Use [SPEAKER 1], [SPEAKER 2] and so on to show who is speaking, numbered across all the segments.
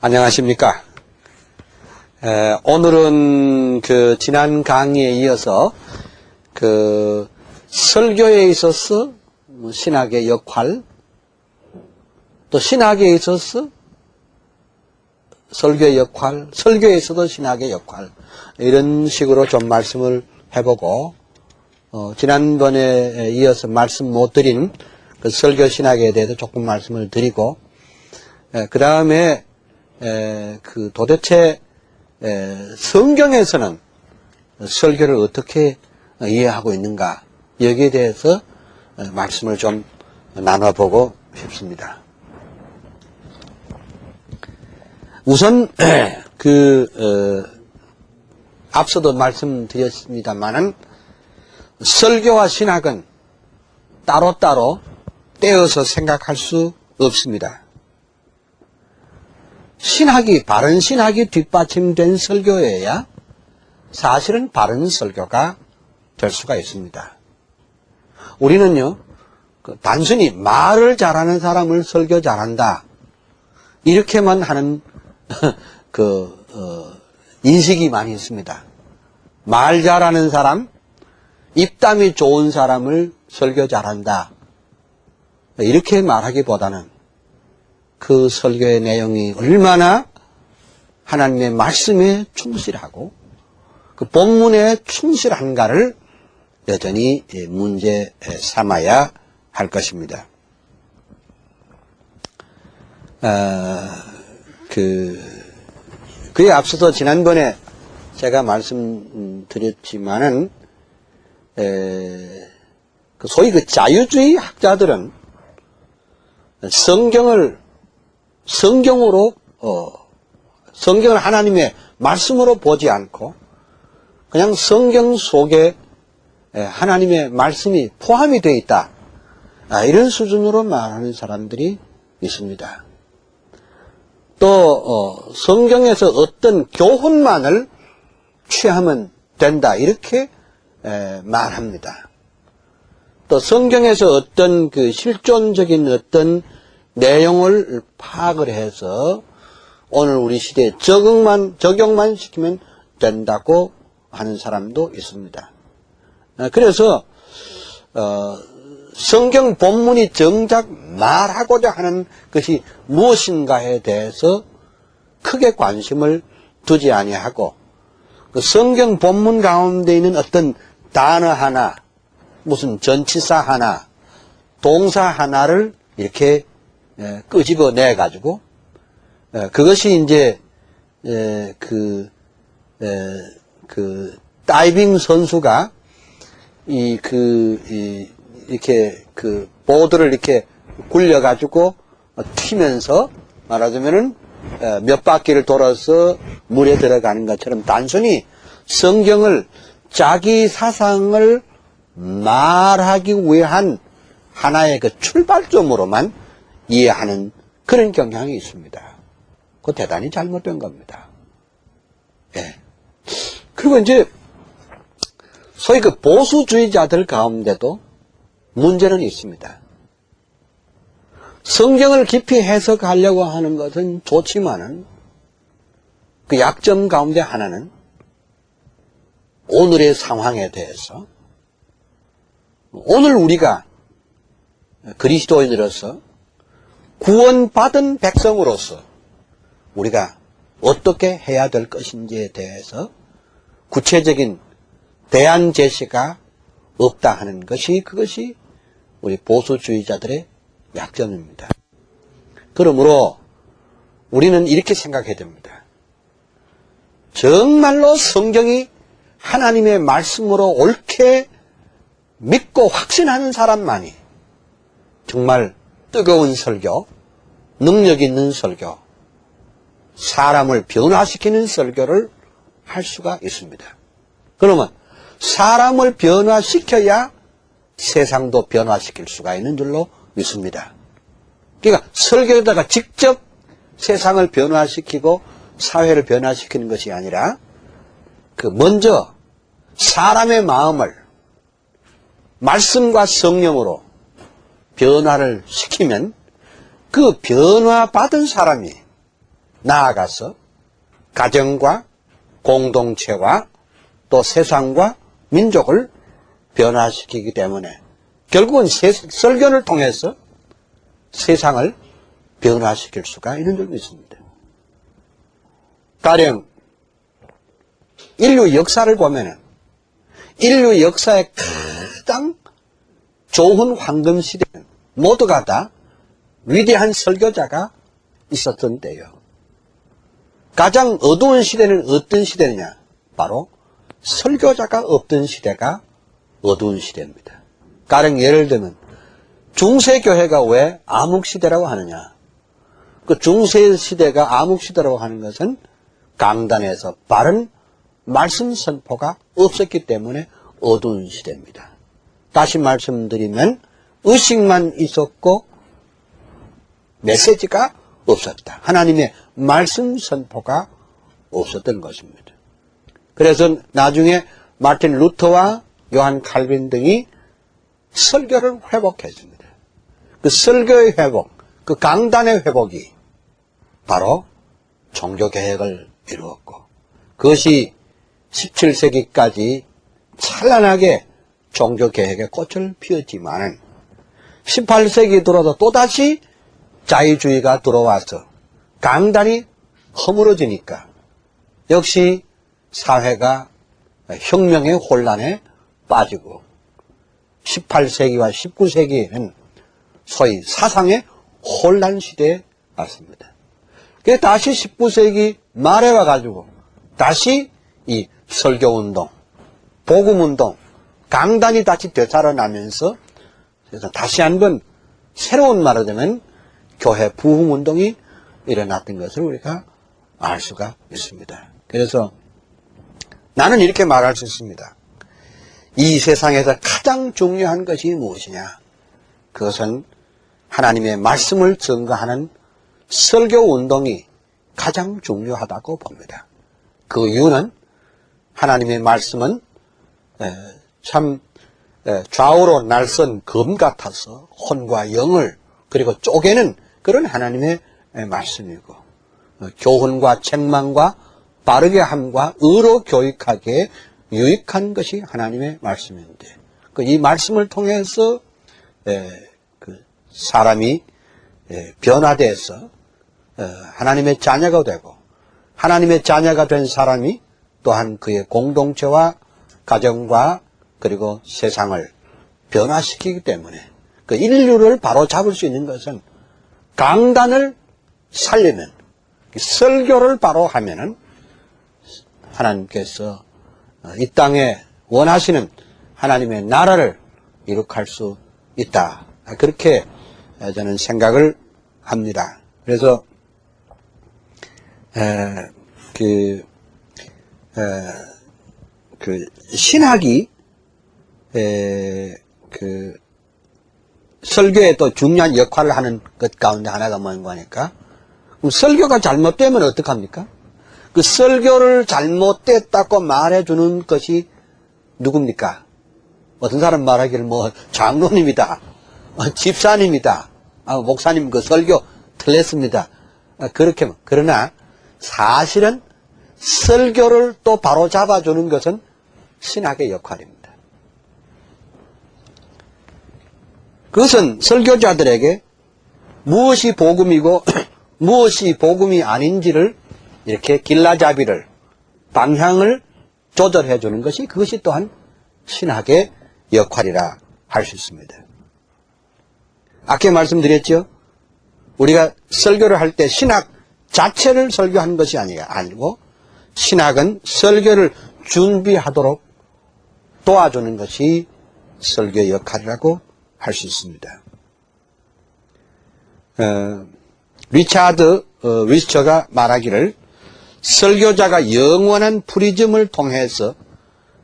[SPEAKER 1] 안녕하십니까. 오늘은 지난 강의에 이어서 설교에 있어서 신학의 역할, 또 신학에 있어서 설교의 역할, 설교에 있어서 신학의 역할, 이런 식으로 좀 말씀을 해보고, 지난번에 이어서 말씀 못 드린 설교 신학에 대해서 조금 말씀을 드리고, 그 다음에 도대체 성경에서는 설교를 어떻게 이해하고 있는가, 여기에 대해서 말씀을 좀 나눠보고 싶습니다. 우선 앞서도 말씀드렸습니다만은 설교와 신학은 따로따로 떼어서 생각할 수 없습니다. 바른 신학이 뒷받침된 설교여야 사실은 바른 설교가 될 수가 있습니다. 우리는요, 단순히 말을 잘하는 사람을 설교 잘한다, 이렇게만 하는 인식이 많이 있습니다. 말 잘하는 사람, 입담이 좋은 사람을 설교 잘한다, 이렇게 말하기보다는 그 설교의 내용이 얼마나 하나님의 말씀에 충실하고 그 본문에 충실한가를 여전히 문제 삼아야 할 것입니다. 그에 앞서서 지난번에 제가 말씀드렸지만은, 소위 자유주의 학자들은 성경을 하나님의 말씀으로 보지 않고 그냥 성경 속에 하나님의 말씀이 포함이 되어 있다, 이런 수준으로 말하는 사람들이 있습니다. 또 성경에서 어떤 교훈만을 취하면 된다, 이렇게 말합니다. 또 성경에서 어떤 실존적인 어떤 내용을 파악을 해서 오늘 우리 시대에 적용만 시키면 된다고 하는 사람도 있습니다. 그래서 성경 본문이 정작 말하고자 하는 것이 무엇인가에 대해서 크게 관심을 두지 아니하고, 성경 본문 가운데 있는 어떤 단어 하나, 무슨 전치사 하나, 동사 하나를 이렇게 끄집어내 가지고, 그것이 이제 다이빙 선수가 이렇게 보드를 이렇게 굴려 가지고 튀면서 말하자면은 몇 바퀴를 돌아서 물에 들어가는 것처럼 단순히 성경을 자기 사상을 말하기 위한 하나의 출발점으로만 이해하는 그런 경향이 있습니다. 그거 대단히 잘못된 겁니다. 예. 그리고 이제 소위 보수주의자들 가운데도 문제는 있습니다. 성경을 깊이 해석하려고 하는 것은 좋지만은 그 약점 가운데 하나는 오늘의 상황에 대해서, 오늘 우리가 그리스도인으로서 구원받은 백성으로서 우리가 어떻게 해야 될 것인지에 대해서 구체적인 대안 제시가 없다 하는 것이, 그것이 우리 보수주의자들의 약점입니다. 그러므로 우리는 이렇게 생각해야 됩니다. 정말로 성경이 하나님의 말씀으로 옳게 믿고 확신하는 사람만이 정말 뜨거운 설교, 능력 있는 설교, 사람을 변화시키는 설교를 할 수가 있습니다. 그러면 사람을 변화시켜야 세상도 변화시킬 수가 있는 줄로 믿습니다. 그러니까 설교에다가 직접 세상을 변화시키고 사회를 변화시키는 것이 아니라 먼저 사람의 마음을 말씀과 성령으로 변화를 시키면 그 변화받은 사람이 나아가서 가정과 공동체와 또 세상과 민족을 변화시키기 때문에 결국은 설교를 통해서 세상을 변화시킬 수가 있는 줄 믿습니다. 가령 인류 역사를 보면은 인류 역사의 가장 좋은 황금 시대는 모두가 다 위대한 설교자가 있었던 때요. 가장 어두운 시대는 어떤 시대냐? 바로 설교자가 없던 시대가 어두운 시대입니다. 가령 예를 들면 중세교회가 왜 암흑시대라고 하느냐? 그 중세시대가 암흑시대라고 하는 것은 강단에서 바른 말씀 선포가 없었기 때문에 어두운 시대입니다. 다시 말씀드리면 의식만 있었고 메시지가 없었다. 하나님의 말씀 선포가 없었던 것입니다. 그래서 나중에 마틴 루터와 요한 칼빈 등이 설교를 회복했습니다. 그 설교의 회복, 그 강단의 회복이 바로 종교개혁을 이루었고 그것이 17세기까지 찬란하게 종교개혁의 꽃을 피웠지만은 18세기 들어서 또다시 자유주의가 들어와서 강단이 허물어지니까 역시 사회가 혁명의 혼란에 빠지고 18세기와 19세기에는 소위 사상의 혼란 시대에 왔습니다. 그래서 다시 19세기 말에 와가지고 다시 이 설교운동, 복음운동, 강단이 다시 되살아나면서 그래서 다시 한번 새로운 말하자면 교회 부흥운동이 일어났던 것을 우리가 알 수가 있습니다. 그래서 나는 이렇게 말할 수 있습니다. 이 세상에서 가장 중요한 것이 무엇이냐? 그것은 하나님의 말씀을 증거하는 설교운동이 가장 중요하다고 봅니다. 그 이유는 하나님의 말씀은 참 좌우로 날선 검 같아서 혼과 영을 그리고 쪼개는 그런 하나님의 말씀이고 교훈과 책망과 바르게 함과 의로 교육하기에 유익한 것이 하나님의 말씀인데 이 말씀을 통해서 그 사람이 변화돼서 하나님의 자녀가 되고 하나님의 자녀가 된 사람이 또한 그의 공동체와 가정과 그리고 세상을 변화시키기 때문에 그 인류를 바로 잡을 수 있는 것은 강단을 살리는 설교를 바로 하면은 하나님께서 이 땅에 원하시는 하나님의 나라를 이룩할 수 있다. 그렇게 저는 생각을 합니다. 그래서 신학이 설교에 또 중요한 역할을 하는 것 가운데 하나가 뭔가 하니까 그럼 설교가 잘못되면 어떡합니까? 그 설교를 잘못됐다고 말해주는 것이 누굽니까? 어떤 사람 말하기를 장로님이다, 집사님이다, 목사님 그 설교 틀렸습니다. 그렇게 그러나 사실은 설교를 또 바로 잡아주는 것은 신학의 역할입니다. 그것은 설교자들에게 무엇이 복음이고 무엇이 복음이 아닌지를 이렇게 길라잡이를 방향을 조절해 주는 것이 그것이 또한 신학의 역할이라 할 수 있습니다. 아까 말씀드렸죠? 우리가 설교를 할 때 신학 자체를 설교하는 것이 아니고 신학은 설교를 준비하도록 도와주는 것이 설교의 역할이라고 할 수 있습니다. 리차드 위스처가 말하기를 설교자가 영원한 프리즘을 통해서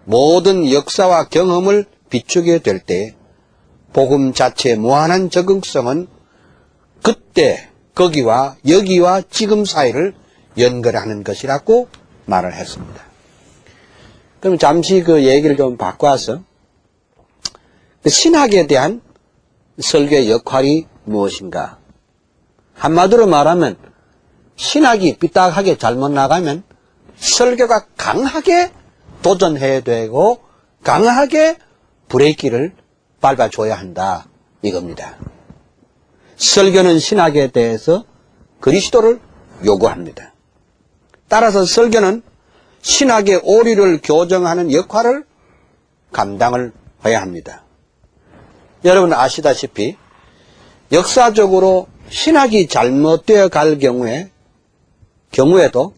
[SPEAKER 1] 모든 역사와 경험을 비추게 될 때 복음 자체의 무한한 적응성은 그때 거기와 여기와 지금 사이를 연결하는 것이라고 말을 했습니다. 그럼 잠시 그 얘기를 좀 바꿔서 신학에 대한 설교의 역할이 무엇인가? 한마디로 말하면 신학이 삐딱하게 잘못 나가면 설교가 강하게 도전해야 되고 강하게 브레이크를 밟아줘야 한다 이겁니다. 설교는 신학에 대해서 그리스도를 요구합니다. 따라서 설교는 신학의 오류를 교정하는 역할을 감당을 해야 합니다. 여러분 아시다시피 역사적으로 신학이 잘못되어 갈 경우에도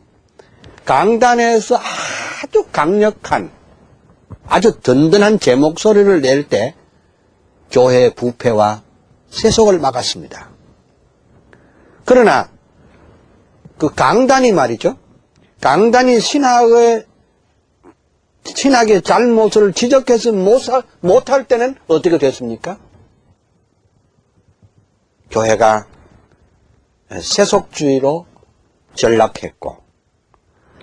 [SPEAKER 1] 강단에서 아주 강력한 아주 든든한 제 목소리를 낼 때 교회의 부패와 세속을 막았습니다. 그러나 그 강단이 말이죠. 강단이 신학의 잘못을 지적해서 못할 때는 어떻게 됐습니까? 교회가 세속주의로 전락했고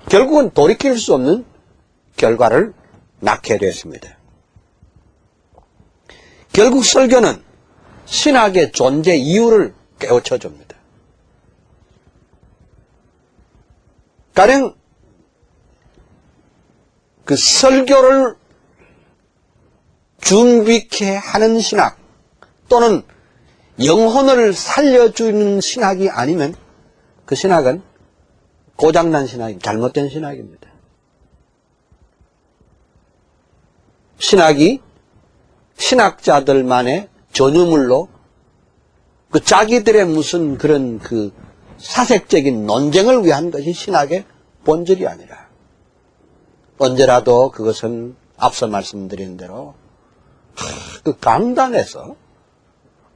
[SPEAKER 1] 결국은 돌이킬 수 없는 결과를 낳게 됐습니다. 결국 설교는 신학의 존재 이유를 깨우쳐줍니다. 가령 그 설교를 준비케 하는 신학 또는 영혼을 살려주는 신학이 아니면 그 신학은 고장난 신학입니다. 잘못된 신학입니다. 신학이 신학자들만의 전유물로 그 자기들의 무슨 그런 그 사색적인 논쟁을 위한 것이 신학의 본질이 아니라 언제라도 그것은 앞서 말씀드린 대로 그 강단에서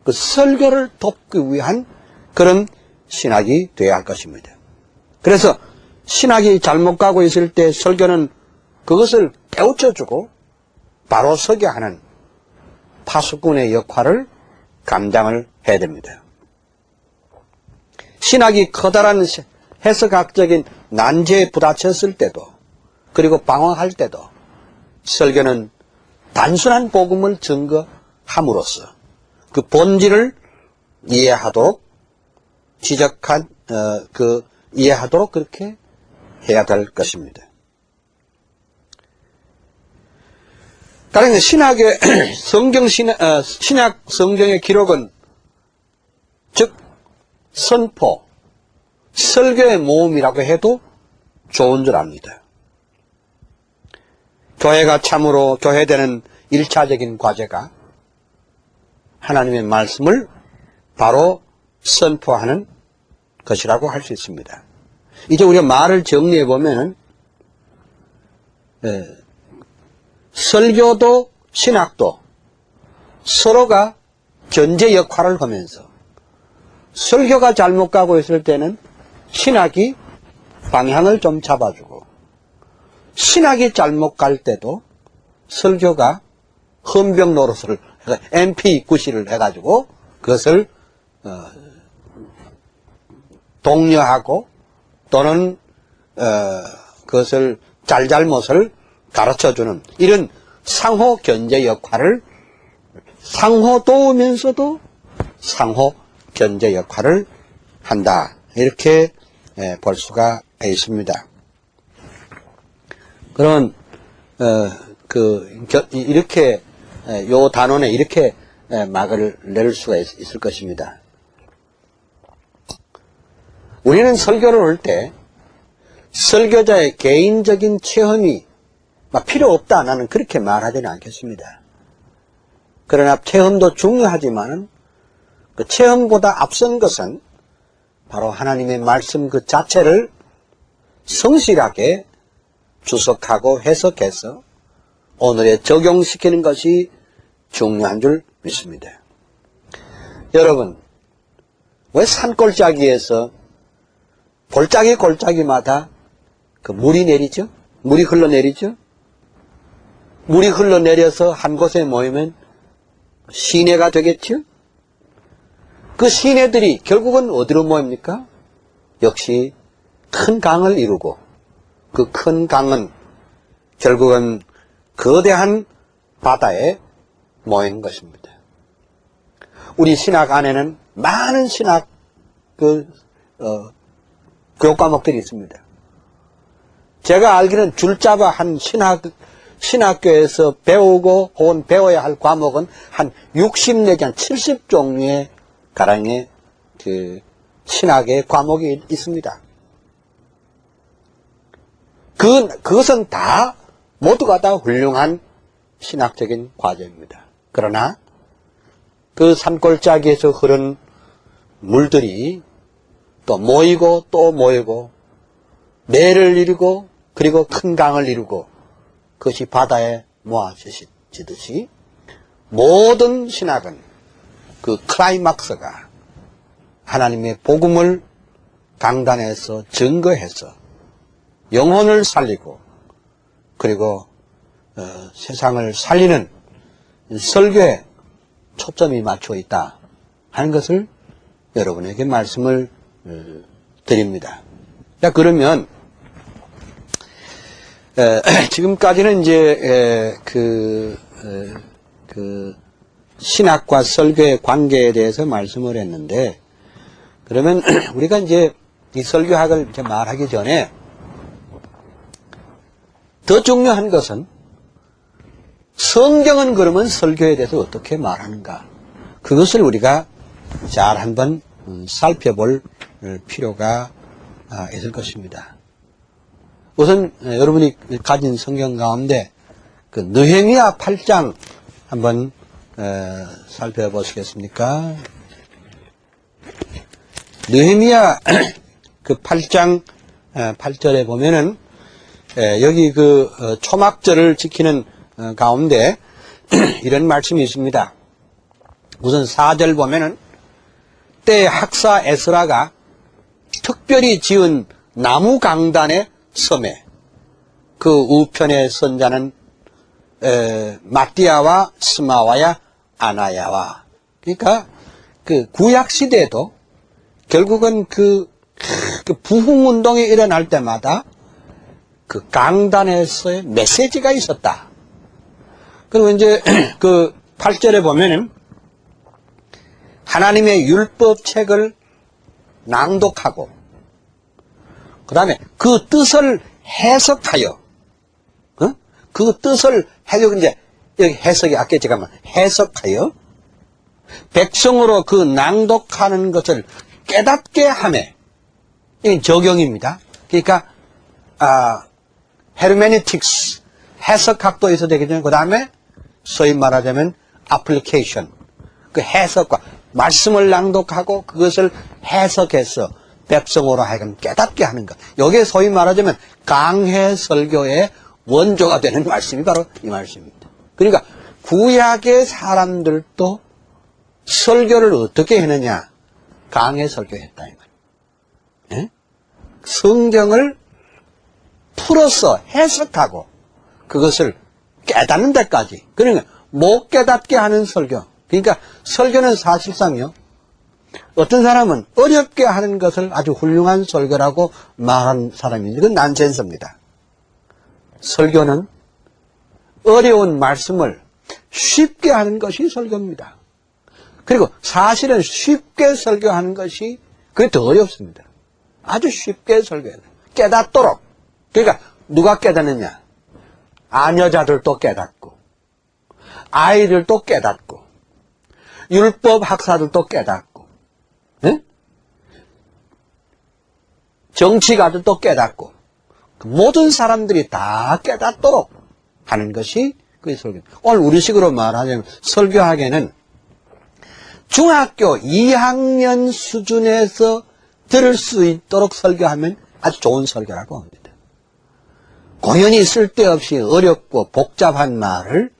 [SPEAKER 1] 그 설교를 돕기 위한 그런 신학이 되어야 할 것입니다. 그래서 신학이 잘못 가고 있을 때 설교는 그것을 깨우쳐주고 바로 서게 하는 파수꾼의 역할을 감당을 해야 됩니다. 신학이 커다란 해석학적인 난제에 부딪혔을 때도 그리고 방황할 때도 설교는 단순한 복음을 증거함으로써 그 본질을 이해하도록 이해하도록 그렇게 해야 될 것입니다. 가령 신학의 신약 성경의 기록은 즉 선포, 설교의 모음이라고 해도 좋은 줄 압니다. 교회가 참으로 교회되는 1차적인 과제가 하나님의 말씀을 바로 선포하는 것이라고 할 수 있습니다. 이제 우리가 말을 정리해 보면은 설교도 신학도 서로가 견제 역할을 하면서 설교가 잘못 가고 있을 때는 신학이 방향을 좀 잡아주고 신학이 잘못 갈 때도 설교가 헌병 노릇을 MP 구실을 해가지고 그것을 독려하고 또는 그것을 잘잘못을 가르쳐주는 이런 상호 견제 역할을 상호 도우면서도 상호 견제 역할을 한다 이렇게 볼 수가 있습니다. 그런 이렇게 요 단원에 이렇게 막을 낼 수가 있을 것입니다. 우리는 설교를 할 때 설교자의 개인적인 체험이 필요 없다 나는 그렇게 말하지는 않겠습니다. 그러나 체험도 중요하지만 그 체험보다 앞선 것은 바로 하나님의 말씀 그 자체를 성실하게 주석하고 해석해서 오늘에 적용시키는 것이 중요한 줄 믿습니다. 여러분, 왜 산골짜기에서 골짜기마다 그 물이 내리죠? 물이 흘러내리죠? 물이 흘러내려서 한 곳에 모이면 시내가 되겠죠? 그 시내들이 결국은 어디로 모입니까? 역시 큰 강을 이루고 그 큰 강은 결국은 거대한 바다에 모이는 것입니다. 우리 신학 안에는 많은 신학 교육 과목들이 있습니다. 제가 알기로는 줄잡아 한 신학교에서 배우고 혹은 배워야 할 과목은 한 60 내지 한 70종류의 가량의 그 신학의 과목이 있습니다. 그것은 다 모두가 다 훌륭한 신학적인 과정입니다. 그러나 그 산골짜기에서 흐른 물들이 또 모이고 또 모이고 매를 이루고 그리고 큰 강을 이루고 그것이 바다에 모아지듯이 모든 신학은 그 클라이막스가 하나님의 복음을 강단에서 증거해서 영혼을 살리고 그리고 세상을 살리는 설교에 초점이 맞춰 있다 하는 것을 여러분에게 말씀을 드립니다. 자, 그러면 지금까지는 이제 신학과 설교의 관계에 대해서 말씀을 했는데, 그러면 우리가 이제 이 설교학을 이제 말하기 전에 더 중요한 것은 성경은 그러면 설교에 대해서 어떻게 말하는가, 그것을 우리가 잘 한번 살펴볼 필요가 있을 것입니다. 우선 여러분이 가진 성경 가운데 그 느헤미야 8장 한번 살펴보시겠습니까? 느헤미야 그 8장 8절에 보면은 여기 그 초막절을 지키는 가운데 이런 말씀이 있습니다. 우선 4절 보면은 때 학사 에스라가 특별히 지은 나무 강단의 섬에 그 우편의 선자는 마띠아와 스마와야 아나야와, 그러니까 그 구약 시대에도 결국은 그 부흥운동이 일어날 때마다 그 강단에서의 메시지가 있었다. 그리고 이제 그 8절에 보면은 하나님의 율법책을 낭독하고 그 다음에 그 뜻을 해석하여, 그 뜻을 이제 여기 해석이 아까 제가 해석하여 백성으로 그 낭독하는 것을 깨닫게 하매, 이게 적용입니다. 그러니까 헤르메니틱스 해석학도 있어야 되겠죠. 그 다음에 소위 말하자면 애플리케이션, 그 해석과 말씀을 낭독하고 그것을 해석해서 백성으로 하여금 깨닫게 하는 것. 여기에 소위 말하자면 강해 설교의 원조가 되는 말씀이 바로 이 말씀입니다. 그러니까 구약의 사람들도 설교를 어떻게 했느냐? 강해 설교했다 이 말이에요. 예? 성경을 풀어서 해석하고 그것을 깨닫는 데까지. 그러니까 못 깨닫게 하는 설교. 그러니까 설교는 사실상요, 어떤 사람은 어렵게 하는 것을 아주 훌륭한 설교라고 말하는 사람이 이건 난센스입니다. 설교는 어려운 말씀을 쉽게 하는 것이 설교입니다. 그리고 사실은 쉽게 설교하는 것이 그게 더 어렵습니다. 아주 쉽게 설교해야 돼요. 깨닫도록. 그러니까 누가 깨닫느냐? 아녀자들도 깨닫고 아이들도 깨닫고 율법 학사들도 깨닫고, 네? 정치가들도 깨닫고, 모든 사람들이 다 깨닫도록 하는 것이 그 설교입니다. 오늘 우리식으로 말하자면 설교하기에는 중학교 2학년 수준에서 들을 수 있도록 설교하면 아주 좋은 설교라고 합니다. 고연히 쓸데없이 어렵고 복잡한 말을,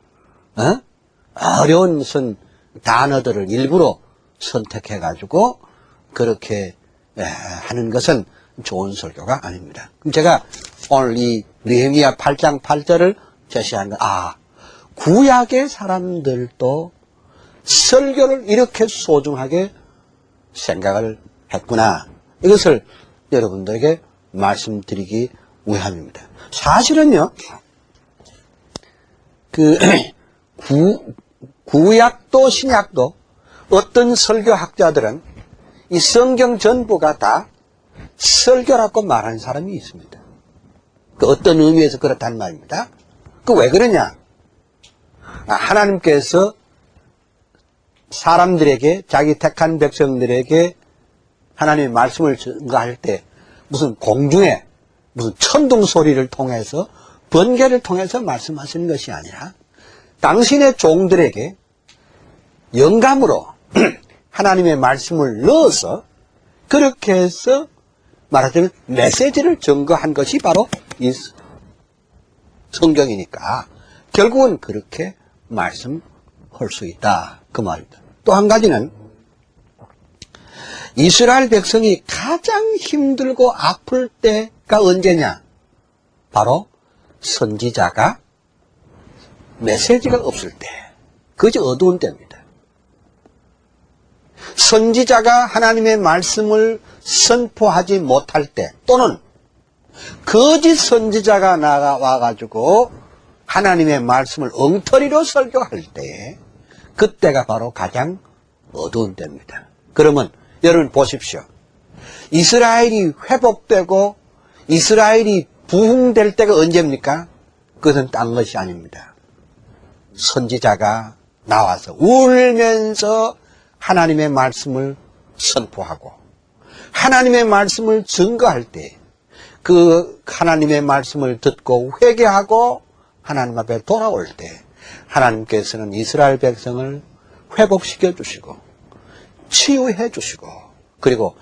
[SPEAKER 1] 어려운 무슨 단어들을 일부러 선택해가지고 그렇게 하는 것은 좋은 설교가 아닙니다. 그럼 제가 오늘 이 느헤미야 8장 8절을 제시한 건, 구약의 사람들도 설교를 이렇게 소중하게 생각을 했구나. 이것을 여러분들에게 말씀드리기 위함입니다. 사실은요, 구약도 신약도 어떤 설교학자들은 이 성경 전부가 다 설교라고 말하는 사람이 있습니다. 그 어떤 의미에서 그렇단 말입니다. 그 왜 그러냐? 하나님께서 사람들에게, 자기 택한 백성들에게 하나님의 말씀을 전가할 때 무슨 공중에 무슨 천둥 소리를 통해서, 번개를 통해서 말씀하시는 것이 아니라 당신의 종들에게 영감으로 하나님의 말씀을 넣어서 그렇게 해서 말하자면 메시지를 전거한 것이 바로 이 성경이니까 결국은 그렇게 말씀할 수 있다, 그 말입니다. 또 한 가지는 이스라엘 백성이 가장 힘들고 아플 때가 언제냐? 바로 선지자가 메시지가 없을 때, 그것이 어두운 때입니다. 선지자가 하나님의 말씀을 선포하지 못할 때, 또는 거짓 선지자가 나와가지고 하나님의 말씀을 엉터리로 설교할 때, 그때가 바로 가장 어두운 때입니다. 그러면 여러분 보십시오. 이스라엘이 회복되고 이스라엘이 부흥될 때가 언제입니까? 그것은 딴 것이 아닙니다. 선지자가 나와서 울면서 하나님의 말씀을 선포하고 하나님의 말씀을 증거할 때, 그 하나님의 말씀을 듣고 회개하고 하나님 앞에 돌아올 때 하나님께서는 이스라엘 백성을 회복시켜 주시고 치유해 주시고 그리고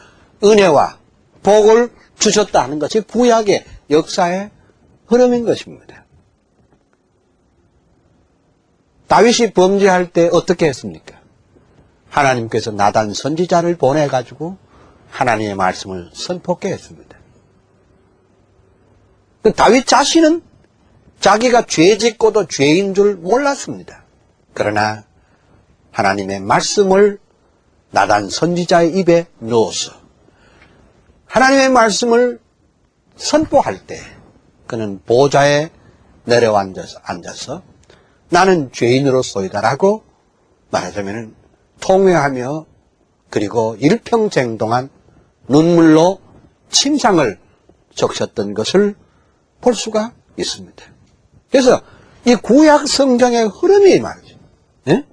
[SPEAKER 1] 은혜와 복을 주셨다 하는 것이 구약의 역사의 흐름인 것입니다. 다윗이 범죄할 때 어떻게 했습니까? 하나님께서 나단 선지자를 보내가지고 하나님의 말씀을 선포케 했습니다. 다윗 자신은 자기가 죄 짓고도 죄인 줄 몰랐습니다. 그러나 하나님의 말씀을 나단 선지자의 입에 넣어서 하나님의 말씀을 선포할 때 그는 보좌에 내려앉아서 나는 죄인으로소이다라고 말하자면 통회하며 그리고 일평생 동안 눈물로 침상을 적셨던 것을 볼 수가 있습니다. 그래서 이 구약 성경의 흐름이 말이죠. 예?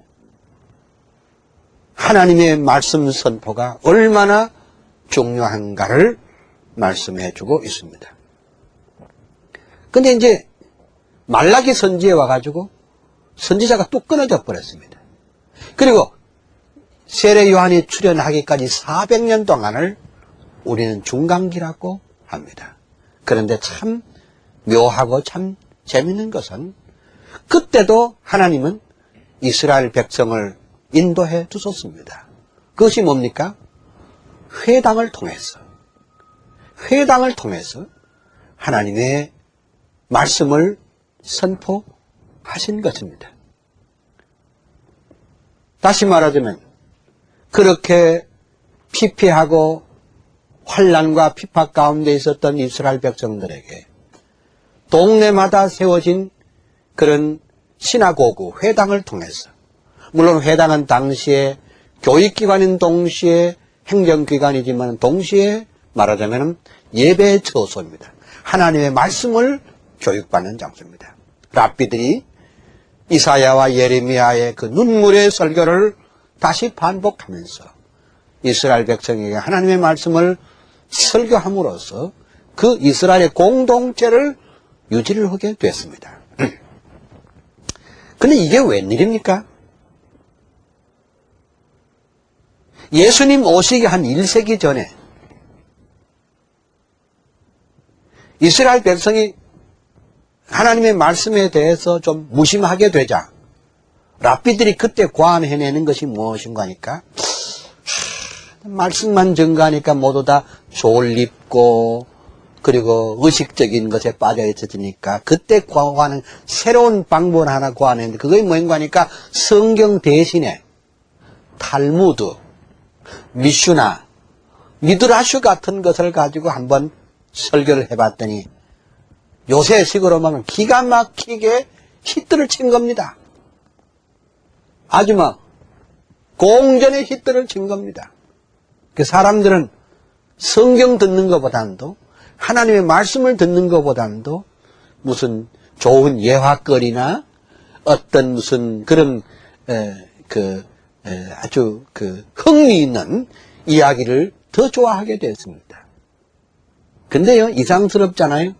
[SPEAKER 1] 하나님의 말씀 선포가 얼마나 중요한가를 말씀해 주고 있습니다. 근데 이제 말라기 선지에 와가지고 선지자가 뚝 끊어져 버렸습니다. 그리고 세례 요한이 출현하기까지 400년 동안을 우리는 중간기라고 합니다. 그런데 참 묘하고 참 재밌는 것은 그때도 하나님은 이스라엘 백성을 인도해 주셨습니다. 그것이 뭡니까? 회당을 통해서 하나님의 말씀을 선포하신 것입니다. 다시 말하자면 그렇게 피폐하고 환난과 핍박 가운데 있었던 이스라엘 백성들에게 동네마다 세워진 그런 시나고그, 회당을 통해서, 물론 회당은 당시에 교육기관인 동시에 행정기관이지만 동시에 말하자면 예배 처소입니다. 하나님의 말씀을 교육받는 장소입니다. 랍비들이 이사야와 예레미야의 그 눈물의 설교를 다시 반복하면서 이스라엘 백성에게 하나님의 말씀을 설교함으로써 그 이스라엘의 공동체를 유지를 하게 됐습니다. 근데 이게 웬일입니까? 예수님 오시기 한 1세기 전에 이스라엘 백성이 하나님의 말씀에 대해서 좀 무심하게 되자 랍비들이 그때 고안해내는 것이 무엇인가 하니까 말씀만 증거하니까 모두 다 졸립고 그리고 의식적인 것에 빠져 있으니까 그때 고안하는 새로운 방법을 하나 고안했는데 그게 뭔가 하니까 성경 대신에 탈무드, 미슈나, 미드라슈 같은 것을 가지고 한번 설교를 해봤더니 요새식으로 말하면 기가 막히게 히트를 친 겁니다. 아주 막 공전의 히트를 친 겁니다. 그 사람들은 성경 듣는 것보다도 하나님의 말씀을 듣는 것보다도 무슨 좋은 예화거리나 어떤 무슨 그런 아주 흥미있는 이야기를 더 좋아하게 됐습니다. 근데요, 이상스럽잖아요.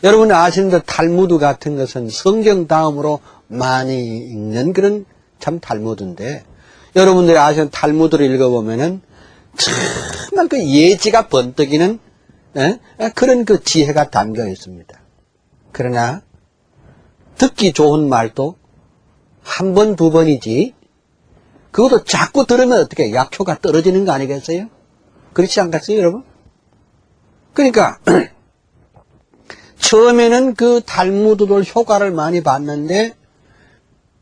[SPEAKER 1] 여러분 아시는 듯 탈무드 같은 것은 성경 다음으로 많이 읽는 그런 참 탈무드인데, 여러분들이 아시는 탈무드를 읽어보면은 정말 그 예지가 번뜩이는 그런 그 지혜가 담겨 있습니다. 그러나 듣기 좋은 말도 한 번, 두 번이지, 그것도 자꾸 들으면 어떻게 약효가 떨어지는 거 아니겠어요? 그렇지 않겠어요, 여러분? 그러니까 처음에는 그 탈무드들 효과를 많이 봤는데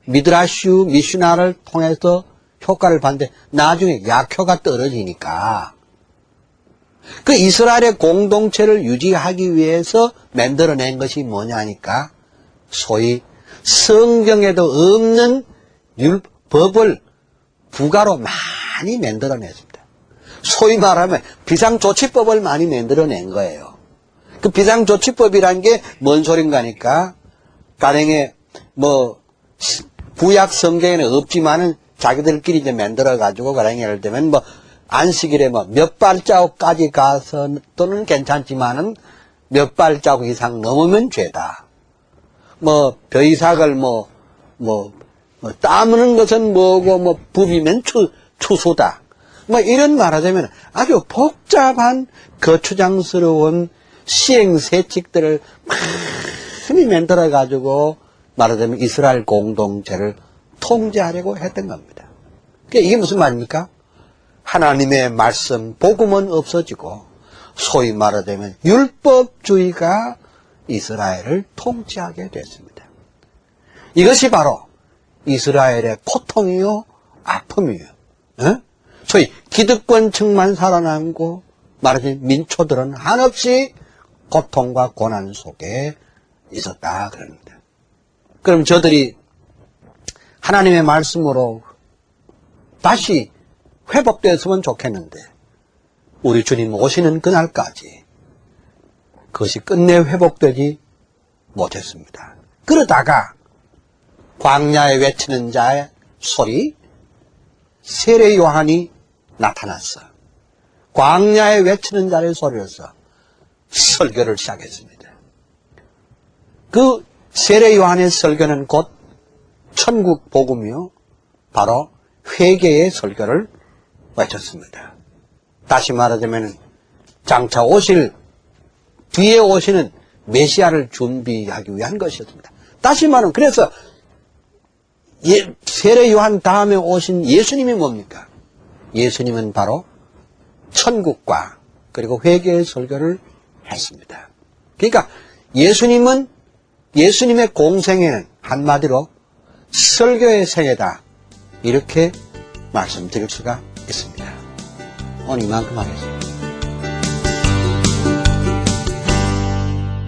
[SPEAKER 1] 미드라슈, 미슈나를 통해서 효과를 봤는데 나중에 약효가 떨어지니까 그 이스라엘의 공동체를 유지하기 위해서 만들어낸 것이 뭐냐니까 소위 성경에도 없는 법을 부가로 많이 만들어냈습니다. 소위 말하면 비상조치법을 많이 만들어낸 거예요. 그 비상조치법이란 게 뭔 소린가 하니까 가령에 구약 성경에는 없지만은 자기들끼리 이제 만들어가지고 가령 예를 들면 안식일에 몇 발자국까지 가서 또는 괜찮지만은 몇 발자국 이상 넘으면 죄다. 벼이삭을 따무는 것은 뭐고 부비면 추수다. 이런 말하자면 아주 복잡한 거추장스러운 시행세칙들을 많이 만들어가지고 말하자면 이스라엘 공동체를 통제하려고 했던 겁니다. 이게 무슨 말입니까? 하나님의 말씀, 복음은 없어지고 소위 말하자면 율법주의가 이스라엘을 통치하게 됐습니다. 이것이 바로 이스라엘의 고통이요, 아픔이요. 소위 기득권층만 살아남고 말하자면 민초들은 한없이 고통과 고난 속에 있었다 그럽니다. 그럼 저들이 하나님의 말씀으로 다시 회복되었으면 좋겠는데 우리 주님 오시는 그날까지 그것이 끝내 회복되지 못했습니다. 그러다가 광야에 외치는 자의 소리, 세례 요한이 나타났어. 광야에 외치는 자의 소리로서 설교를 시작했습니다. 그 세례 요한의 설교는 곧 천국 복음이요, 바로 회개의 설교를 외쳤습니다. 다시 말하자면 장차 오실, 뒤에 오시는 메시아를 준비하기 위한 것이었습니다. 다시 말하면 그래서 세례 요한 다음에 오신 예수님이 뭡니까? 예수님은 바로 천국과 그리고 회개의 설교를 했습니다. 그러니까 예수님의 공생애는 한마디로 설교의 생애다, 이렇게 말씀드릴 수가 있습니다. 오늘 이만큼 하겠습니다.